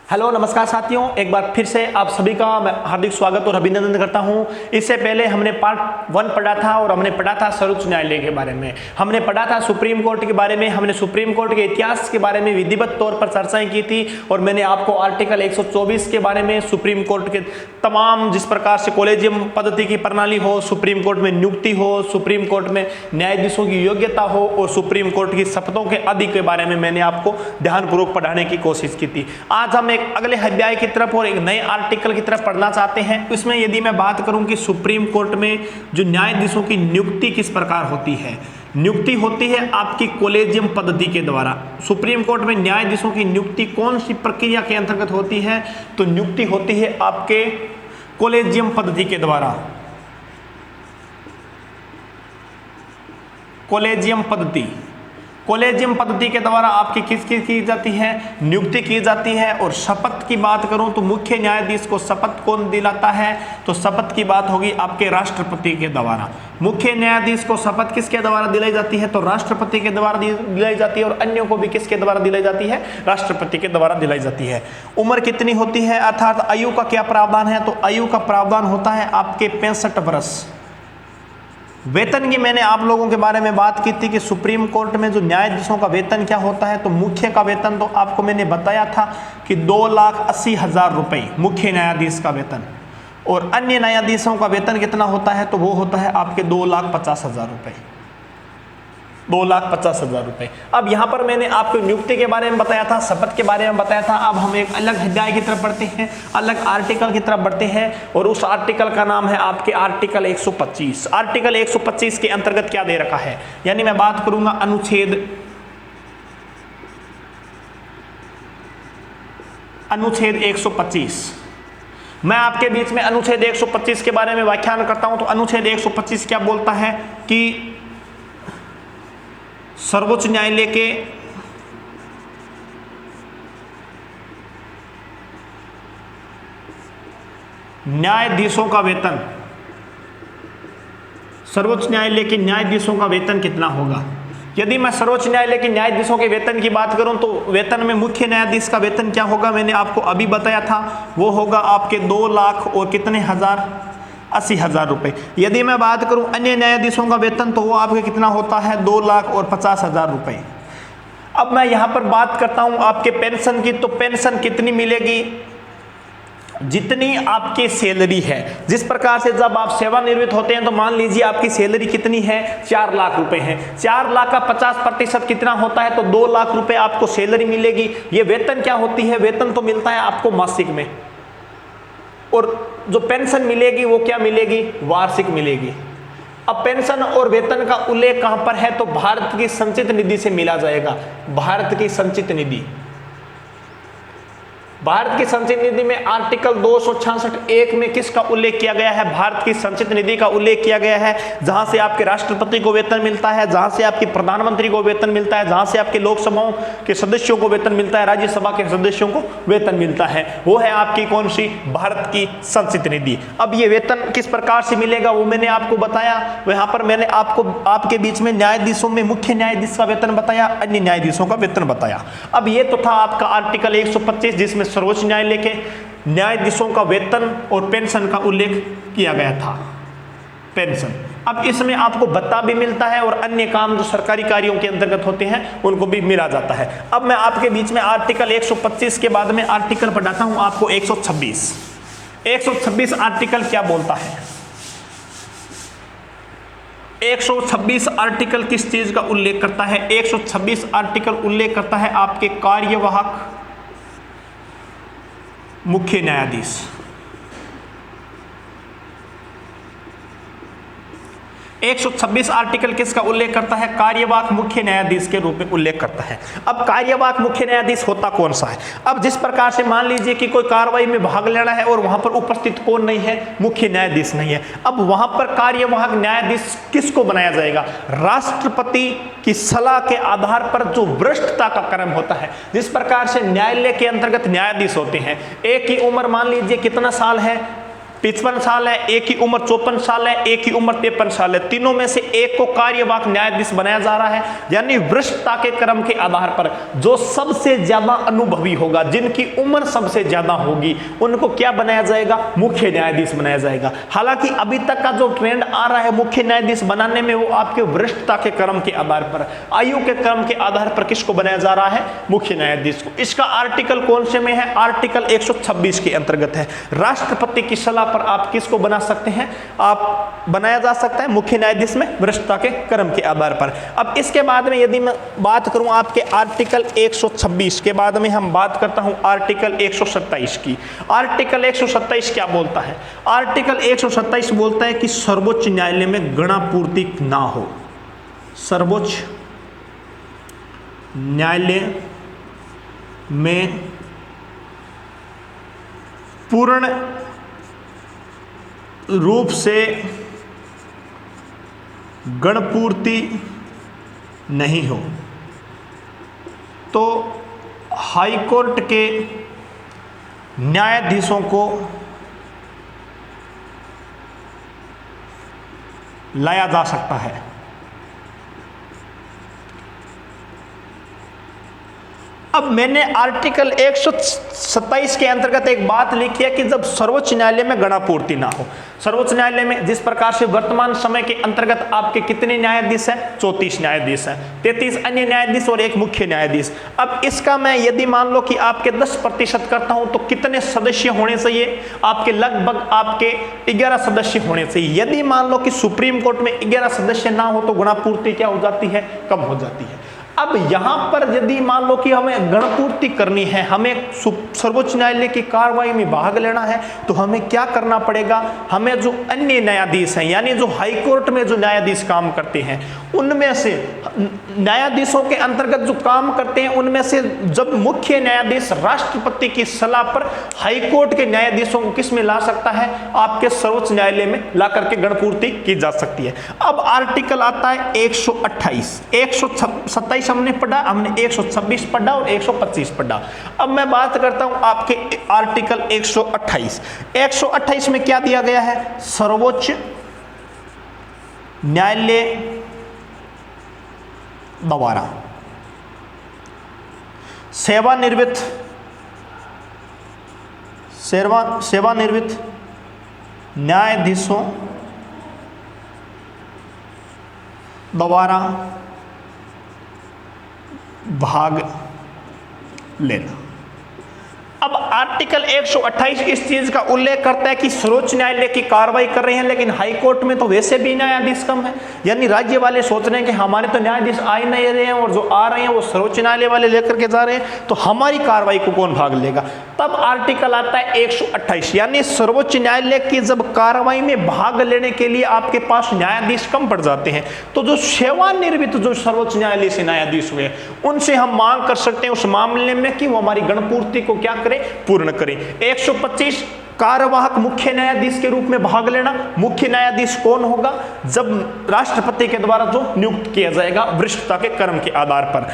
Hello नमस्कार साथियों, एक बार फिर से आप सभी का मैं हार्दिक स्वागत और अभिनंदन करता हूं। इससे पहले हमने पार्ट 1 पढ़ा था और हमने पढ़ा था सर्वोच्च न्यायालय के बारे में, हमने पढ़ा था सुप्रीम कोर्ट के बारे में, हमने सुप्रीम कोर्ट के इतिहास के बारे में विधिवत तौर पर चर्चाएं की थी और मैंने आपको आर्टिकल 124 के बारे में, सुप्रीम कोर्ट के तमाम जिस प्रकार से कॉलेजियम पद्धति की प्रणाली हो, सुप्रीम कोर्ट में नियुक्ति हो, सुप्रीम कोर्ट में न्यायाधीशों की योग्यता हो और सुप्रीम कोर्ट की शपथों के आदि के बारे में मैंने आपको ध्यानपूर्वक पढ़ाने की कोशिश की थी। आज हम एक अगले अध्याय की तरफ और एक नए आर्टिकल की तरफ पढ़ना चाहते हैं। इसमें यदि मैं बात करूं कि सुप्रीम कोर्ट में जो न्यायाधीशों की नियुक्ति किस प्रकार होती है, नियुक्ति होती है आपकी कॉलेजियम पद्धति के द्वारा। सुप्रीम कोर्ट में न्यायाधीशों की नियुक्ति कौन सी प्रक्रिया के अंतर्गत होती है? तो नियुक्ति होती है आपके कॉलेजियम पद्धति के द्वारा। कॉलेजियम पद्धति, कॉलेजियम पद्धति के द्वारा आपकी किसकी की जाती है? नियुक्ति की जाती है। और शपथ की बात करूं तो मुख्य न्यायाधीश को शपथ कौन दिलाता है? तो शपथ की बात होगी आपके राष्ट्रपति के द्वारा। मुख्य न्यायाधीश को शपथ किसके द्वारा दिलाई जाती है? तो राष्ट्रपति के द्वारा दिलाई जाती है। और अन्यों को भी किसके द्वारा दिलाई जाती है? राष्ट्रपति के द्वारा दिलाई जाती है। उम्र कितनी होती है, अर्थात आयु का क्या प्रावधान है? तो आयु का प्रावधान होता है आपके 65 वर्ष। वेतन की मैंने आप लोगों के बारे में बात की थी कि सुप्रीम कोर्ट में जो न्यायाधीशों का वेतन क्या होता है, तो मुख्य का वेतन तो आपको मैंने बताया था कि 2,80,000 रुपये मुख्य न्यायाधीश का वेतन, और अन्य न्यायाधीशों का वेतन कितना होता है? तो वो होता है आपके 2,50,000 रुपये, 2,50,000 रुपये। अब यहाँ पर मैंने आपको नियुक्ति के बारे में बताया था, शपथ के बारे में बताया था। अब हम एक अलग अध्याय की तरफ बढ़ते हैं, अलग आर्टिकल की तरफ बढ़ते हैं और उस आर्टिकल का नाम है आपके आर्टिकल 125। आर्टिकल 125 के अंतर्गत क्या दे रखा है, यानी मैं बात करूंगा अनुच्छेद 125। मैं आपके बीच में अनुच्छेद 125 के बारे में व्याख्यान करता हूं। तो अनुच्छेद 125 क्या बोलता है कि सर्वोच्च न्यायालय के न्यायाधीशों का वेतन, सर्वोच्च न्यायालय के न्यायाधीशों का वेतन कितना होगा? यदि मैं सर्वोच्च न्यायालय के न्यायाधीशों के वेतन की बात करूं तो वेतन में मुख्य न्यायाधीश का वेतन क्या होगा, मैंने आपको अभी बताया था, वो होगा आपके 2 लाख और कितने हजार, 80,000 रुपये। यदि मैं बात करूं अन्य न्यायाधीशों का वेतन तो वो आपके कितना होता है? 2,50,000 रुपये। अब मैं यहां पर बात करता हूं आपके पेंशन की, तो पेंशन कितनी मिलेगी? जितनी आपकी सैलरी है। जिस प्रकार से जब आप सेवानिवृत्त होते हैं तो मान लीजिए आपकी सैलरी कितनी है? 4 लाख रुपए है। 4 लाख का 50% कितना होता है? तो 2 लाख रुपए आपको सैलरी मिलेगी। ये वेतन क्या होती है? वेतन तो मिलता है आपको मासिक में, और जो पेंशन मिलेगी वो क्या मिलेगी? वार्षिक मिलेगी। अब पेंशन और वेतन का उल्लेख कहां पर है? तो भारत की संचित निधि से मिला जाएगा। भारत की संचित निधि, भारत की संचित निधि में आर्टिकल 266(1) में किसका उल्लेख किया गया है? भारत की संचित निधि का उल्लेख किया गया है, जहां से आपके राष्ट्रपति को वेतन मिलता है, जहां से आपके प्रधानमंत्री को वेतन मिलता है, जहां से आपके लोकसभाओं के सदस्यों को वेतन मिलता है, राज्यसभा के सदस्यों को वेतन मिलता है। वो है आपकी कौन सी? भारत की संचित निधि। अब ये वेतन किस प्रकार से मिलेगा वो मैंने आपको बताया। यहाँ पर मैंने आपको आपके बीच में न्यायाधीशों में मुख्य न्यायाधीश का वेतन बताया, अन्य न्यायाधीशों का वेतन बताया। अब ये तो था आपका आर्टिकल 125 जिसमें सर्वोच्च न्यायालय के न्यायाधीशों का वेतन और पेंशन का उल्लेख किया गया था। पेंशन, अब इसमें आपको भत्ता भी मिलता है और अन्य काम जो सरकारी कार्यों के अंतर्गत होते हैं उनको भी मिला जाता है। अब मैं आपके बीच में आर्टिकल 125 के बाद में आर्टिकल पढ़ाता हूं आपको 126। 126 आर्टिकल क्या बोलता है? 126 आर्टिकल किस चीज का उल्लेख करता है? 126 आर्टिकल उल्लेख करता है आपके कार्यवाहक मुख्य न्यायाधीश। 126 आर्टिकल किसका उल्लेख करता है? कार्यवाहक मुख्य न्यायाधीश के रूप में उल्लेख करता है। अब कार्यवाहक मुख्य न्यायाधीश होता कौन सा है? अब जिस प्रकार से मान लीजिए कि कोई कार्रवाई में भाग लेना है और वहां पर उपस्थित कौन नहीं है? मुख्य न्यायाधीश नहीं है। अब वहां पर कार्यवाहक न्यायाधीश किसको बनाया जाएगा? राष्ट्रपति की सलाह के आधार पर जो वरिष्ठता का क्रम होता है। जिस प्रकार से न्यायालय के अंतर्गत न्यायाधीश होते हैं, एक की उम्र मान लीजिए कितना साल है? 55 साल है, एक की उम्र 54 साल है, एक की उम्र 53 साल है। तीनों में से एक को कार्यवाहक न्यायाधीश बनाया जा रहा है, यानी वरिष्ठता के क्रम के आधार पर जो सबसे ज्यादा अनुभवी होगा, जिनकी उम्र सबसे ज्यादा होगी, उनको क्या बनाया जाएगा? मुख्य न्यायाधीश बनाया जाएगा। हालांकि अभी तक का जो ट्रेंड आ रहा है मुख्य न्यायाधीश बनाने में, वो आपके वरिष्ठता के क्रम के आधार पर, आयु के क्रम के आधार पर किसको बनाया जा रहा है? मुख्य न्यायाधीश को। इसका आर्टिकल कौन से में है? आर्टिकल 126 के अंतर्गत है। राष्ट्रपति की सलाह पर आप किसको बना सकते हैं? आप बनाया जा सकता है मुख्य न्यायाधीश में वरिष्ठता के क्रम के आधार पर। अब इसके बाद में यदि मैं बात करूं आपके आर्टिकल 126 के बाद में हम बात करता हूं आर्टिकल 127 की। आर्टिकल 127 क्या बोलता है? आर्टिकल 127 बोलता है कि सर्वोच्च न्यायालय में गणापूर्ति ना हो। सर्वोच्च न्यायालय में पूर्ण रूप से गणपूर्ति नहीं हो तो हाईकोर्ट के न्यायाधीशों को लाया जा सकता है। अब मैंने आर्टिकल 127 के अंतर्गत एक बात लिखी है कि जब सर्वोच्च न्यायालय में गणापूर्ति ना हो। सर्वोच्च न्यायालय में जिस प्रकार से वर्तमान समय के अंतर्गत आपके कितने न्यायाधीश हैं? 34 न्यायाधीश हैं, 33 अन्य न्यायाधीश और एक मुख्य न्यायाधीश। अब इसका मैं यदि मान लो कि आपके 10% करता हूं तो कितने सदस्य होने चाहिए? आपके लगभग आपके 11 सदस्य होने चाहिए। यदि मान लो कि सुप्रीम कोर्ट में 11 सदस्य ना हो तो गणापूर्ति क्या हो जाती है? कम हो जाती है। अब यहां पर यदि मान लो कि हमें गणपूर्ति करनी है, हमें सर्वोच्च न्यायालय की कार्रवाई में भाग लेना है, तो हमें क्या करना पड़ेगा? हमें जो अन्य न्यायाधीश हैं, यानी जो हाईकोर्ट में जो न्यायाधीश काम करते हैं, उनमें से न्यायाधीशों के अंतर्गत जो काम करते हैं, उनमें से जब मुख्य न्यायाधीश राष्ट्रपति की सलाह पर हाईकोर्ट के न्यायाधीशों को किस में ला सकता है? आपके सर्वोच्च न्यायालय में ला करके गणपूर्ति की जा सकती है। अब आर्टिकल आता है 128, 127 हमने पढ़ा, हमने 126 पढ़ा और 125 पढ़ा। अब मैं बात करता हूं आपके आर्टिकल 128। 128 में क्या दिया गया है? सर्वोच्च न्यायालय द्वारा सेवानिवृत्त न्यायाधीशों द्वारा भाग लेना। अब आर्टिकल 128 इस चीज का उल्लेख करता है कि सर्वोच्च न्यायालय की कार्रवाई कर रहे हैं, लेकिन हाईकोर्ट में तो वैसे भी न्यायाधीश कम है, यानी राज्य वाले सोच रहे हैं कि हमारे तो न्यायाधीश आ ही नहीं रहे हैं और जो आ रहे हैं वो सर्वोच्च न्यायालय वाले लेकर के जा रहे हैं, तो हमारी कार्रवाई को कौन भाग लेगा? तब आर्टिकल आता है 128, यानी सर्वोच्च न्यायालय की जब कार्रवाई में भाग लेने के लिए आपके पास न्यायाधीश कम पड़ जाते हैं, तो जो सेवानिवृत्त जो सर्वोच्च न्यायालय से न्यायाधीश हुए, उनसे हम मांग कर सकते हैं उस मामले में कि वो हमारी गणपूर्ति को क्या करें? पूर्ण करें। 125 कार्यवाहक मुख्य न्यायाधीश के रूप में भाग लेना। मुख्य न्यायाधीश कौन होगा? जब राष्ट्रपति के द्वारा जो नियुक्त किया जाएगा वरिष्ठता के क्रम के आधार पर।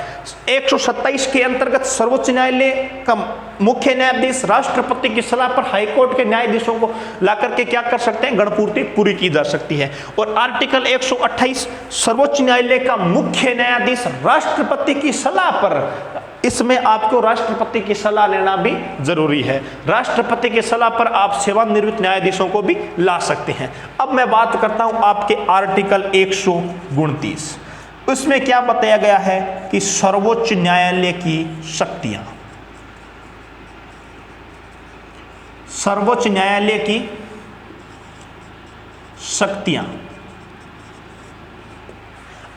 127 के अंतर्गत सर्वोच्च न्यायालय का मुख्य न्यायाधीश राष्ट्रपति की सलाह पर हाईकोर्ट के न्यायाधीशों को लाकर के क्या कर सकते हैं? गणपूर्ति पूरी की जा सकती है। और आर्टिकल 128 सर्वोच्च न्यायालय का मुख्य न्यायाधीश राष्ट्रपति की सलाह पर, इसमें आपको राष्ट्रपति की सलाह लेना भी जरूरी है। राष्ट्रपति की सलाह पर आप सेवानिवृत्त न्यायाधीशों को भी ला सकते हैं। अब मैं बात करता हूं आपके आर्टिकल 129। उसमें क्या बताया गया है कि सर्वोच्च न्यायालय की शक्तियां, सर्वोच्च न्यायालय की शक्तियां।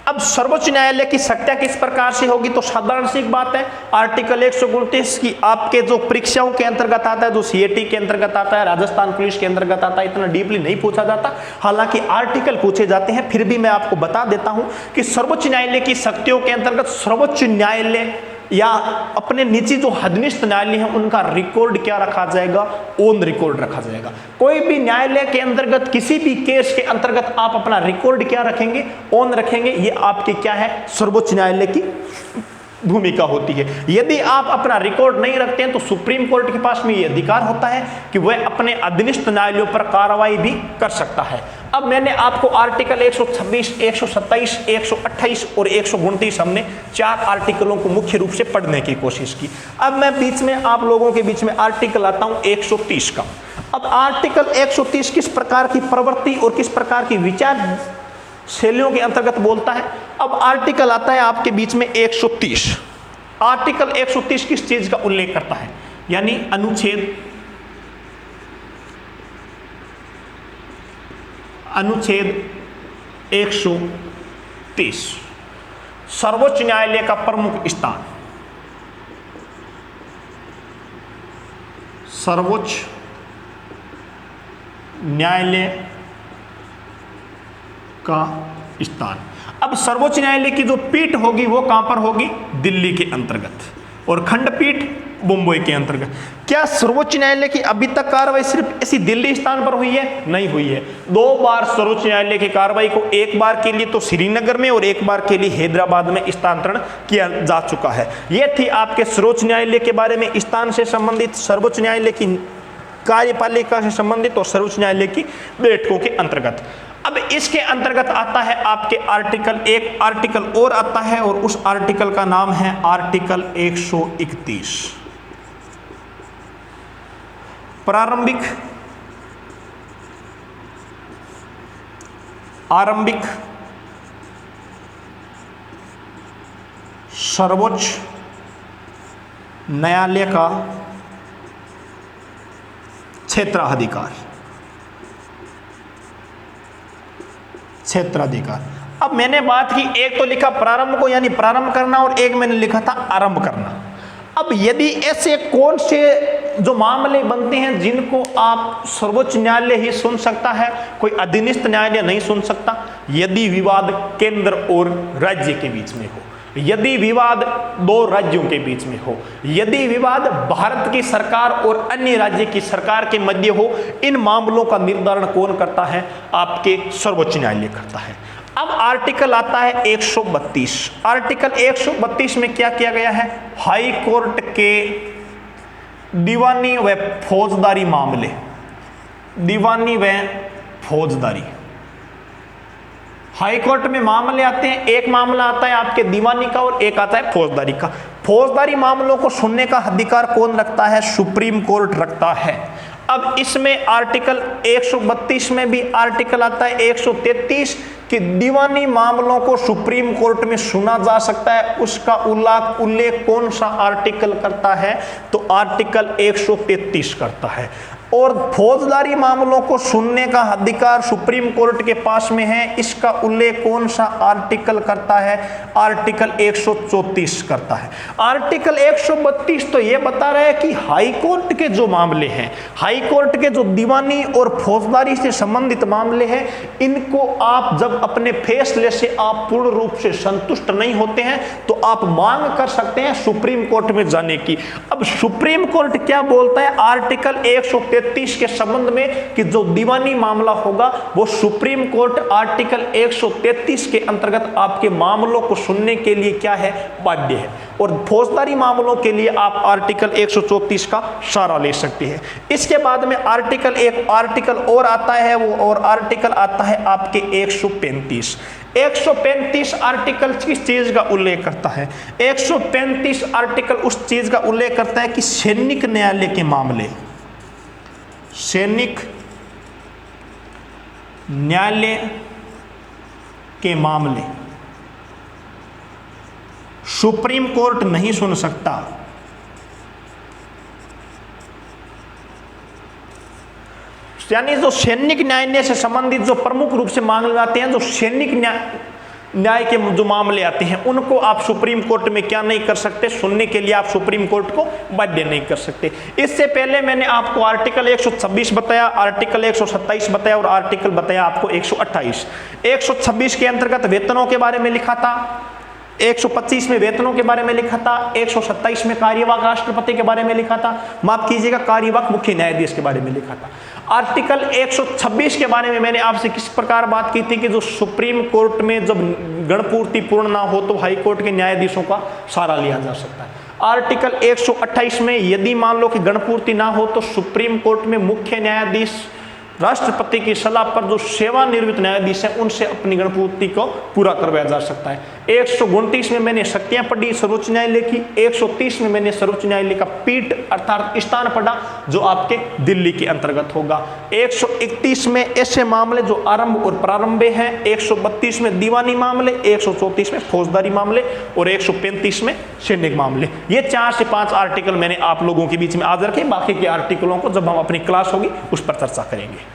अब सर्वोच्च न्यायालय की शक्तियां किस प्रकार से होगी? तो साधारण सी बात है, आर्टिकल 129 की आपके जो परीक्षाओं के अंतर्गत आता है, जो सीएटी के अंतर्गत आता है, राजस्थान पुलिस के अंतर्गत आता है, इतना डीपली नहीं पूछा जाता। हालांकि आर्टिकल पूछे जाते हैं, फिर भी मैं आपको बता देता हूं कि सर्वोच्च न्यायालय की शक्तियों के अंतर्गत सर्वोच्च न्यायालय या अपने नीचे जो हदनिस्थ न्यायालय है उनका रिकॉर्ड क्या रखा जाएगा? ऑन रिकॉर्ड रखा जाएगा। कोई भी न्यायालय के अंतर्गत किसी भी केस के अंतर्गत आप अपना रिकॉर्ड क्या रखेंगे? ऑन रखेंगे। ये आपके क्या है? सर्वोच्च न्यायालय की भूमिका होती है। यदि आप अपना रिकॉर्ड नहीं रखते हैं तो सुप्रीम कोर्ट के पास में ये अधिकार होता है कि वह अपने अधीनस्थ न्यायालयों पर कार्रवाई भी कर सकता है। अब मैंने आपको आर्टिकल 126, 127, 128 और 129 हमने 4 आर्टिकलों को मुख्य रूप से पढ़ने की कोशिश की। अब मैं बीच में आप लोगों के बीच में आर्टिकल आता हूं 130 का। अब आर्टिकल 130 किस प्रकार की प्रवृत्ति और किस प्रकार की विचार शैलियों के अंतर्गत बोलता है। अब आर्टिकल आता है आपके बीच में 130। आर्टिकल 130 किस चीज का उल्लेख करता है, यानी अनुच्छेद 130 सर्वोच्च न्यायालय का प्रमुख स्थान। सर्वोच्च न्यायालय का स्थान। अब सर्वोच्च न्यायालय की जो पीठ होगी वो कहां पर होगी, दिल्ली के अंतर्गत, और खंडपीठ मुंबई के अंतर्गत। क्या सर्वोच्च न्यायालय की अभी तक कार्रवाई सिर्फ इसी दिल्ली स्थान पर हुई है? नहीं हुई है। 2 बार सर्वोच्च न्यायालय की कार्रवाई को, एक बार के लिए तो श्रीनगर में और एक बार के लिए हैदराबाद में स्थानांतरण किया जा चुका है। यह थी आपके सर्वोच्च न्यायालय के बारे में स्थान से संबंधित, सर्वोच्च न्यायालय की कार्यपालिका से संबंधित और सर्वोच्च न्यायालय की बैठकों के अंतर्गत। अब इसके अंतर्गत आता है आपके आर्टिकल, एक आर्टिकल और आता है और उस आर्टिकल का नाम है आर्टिकल 131। आरंभिक सर्वोच्च न्यायालय का क्षेत्राधिकार। अब मैंने बात की, एक तो लिखा प्रारंभ को यानी प्रारंभ करना, और एक मैंने लिखा था आरंभ करना। अब यदि ऐसे कौन से जो मामले बनते हैं जिनको आप सर्वोच्च न्यायालय ही सुन सकता है, कोई अधीनस्थ न्यायालय नहीं सुन सकता? यदि विवाद केंद्र और राज्य के बीच में हो, यदि विवाद 2 राज्यों के बीच में हो, यदि विवाद भारत की सरकार और अन्य राज्य की सरकार के मध्य हो, इन मामलों का निर्धारण कौन करता है? आपके सर्वोच्च न्यायालय करता है। अब आर्टिकल आता है 132। आर्टिकल 132 में क्या किया गया है? हाई कोर्ट के दीवानी व फौजदारी मामले, दीवानी व फौजदारी, हाई कोर्ट में मामले आते हैं। एक मामला आता है आपके दीवानी का और एक आता है फौजदारी का। फौजदारी मामलों को सुनने का अधिकार कौन रखता है? सुप्रीम कोर्ट रखता है। अब इसमें आर्टिकल 132 में भी आर्टिकल आता है 133 कि दीवानी मामलों को सुप्रीम कोर्ट में सुना जा सकता है। उसका उल्लेख कौन सा आर्टिकल करता है? तो आर्टिकल 133 करता है। और फौजदारी मामलों को सुनने का अधिकार सुप्रीम कोर्ट के पास में है, इसका उल्लेख कौन सा आर्टिकल करता है? आर्टिकल 134 करता है। आर्टिकल 132 तो यह बता रहा है कि हाई कोर्ट के जो मामले हैं, हाई कोर्ट के जो दीवानी और फौजदारी से संबंधित मामले हैं, इनको आप जब अपने फैसले से आप पूर्ण रूप से संतुष्ट नहीं होते हैं तो आप मांग कर सकते हैं सुप्रीम कोर्ट में जाने की। अब सुप्रीम कोर्ट क्या बोलता है आर्टिकल 133 के संबंध में कि जो दीवानी मामला होगा वो सुप्रीम कोर्ट आर्टिकल 133 के अंतर्गत आपके मामलों को सुनने के लिए क्या है? बाध्य है। और फौजदारी मामलों के लिए आप आर्टिकल 134 का सहारा ले सकते हैं। इसके बाद में एक आर्टिकल और आता है, वो और आर्टिकल आता है आपके 135। 135 आर्टिकल किस चीज का उल्लेख करता है? 135 आर्टिकल उस चीज का उल्लेख करता है कि सैनिक न्यायालय के मामले, सैनिक न्यायालय के मामले सुप्रीम कोर्ट नहीं सुन सकता। यानी जो सैनिक न्यायालय से संबंधित जो प्रमुख रूप से मामले आते हैं, जो सैनिक न्याय के जो मामले आते हैं, उनको आप सुप्रीम कोर्ट में क्या नहीं कर सकते? सुनने के लिए आप सुप्रीम कोर्ट को बाध्य नहीं कर सकते। इससे पहले मैंने आपको आर्टिकल 126 बताया, आर्टिकल 127 बताया और आर्टिकल बताया आपको 128। 126 के अंतर्गत वेतनों के बारे में लिखा था, 125 में वेतनों के बारे में लिखा था, 127 में कार्यवाहक राष्ट्रपति के बारे में लिखा था, माफ कीजिएगा कार्यवाहक मुख्य न्यायाधीश के बारे में लिखा था। आर्टिकल 126 के बारे में मैंने आपसे किस प्रकार बात की थी कि जो सुप्रीम कोर्ट में जब गणपूर्ति पूर्ण ना हो तो हाई कोर्ट के न्यायाधीशों का सहारा लिया जा सकता है। आर्टिकल 128 में यदि मान लो कि गणपूर्ति ना हो तो सुप्रीम कोर्ट में मुख्य न्यायाधीश राष्ट्रपति की सलाह पर जो सेवानिवृत्त न्यायाधीश हैं उनसे अपनी गणपूर्ति को पूरा करवाया जा सकता है। 129 में मैंने शक्तियां पढ़ी सर्वोच्च न्यायालय की, 130 में मैंने सर्वोच्च न्यायालय का पीठ अर्थात स्थान पढ़ा जो आपके दिल्ली के अंतर्गत होगा। 131 में ऐसे मामले जो आरंभ और प्रारंभ हैं, 132 में दीवानी मामले, 134 में फौजदारी मामले और 135 में सैनिक मामले। ये 4 से 5 आर्टिकल मैंने आप लोगों के बीच में आज रखे। बाकी के आर्टिकलों को जब हम अपनी क्लास होगी उस पर चर्चा करेंगे।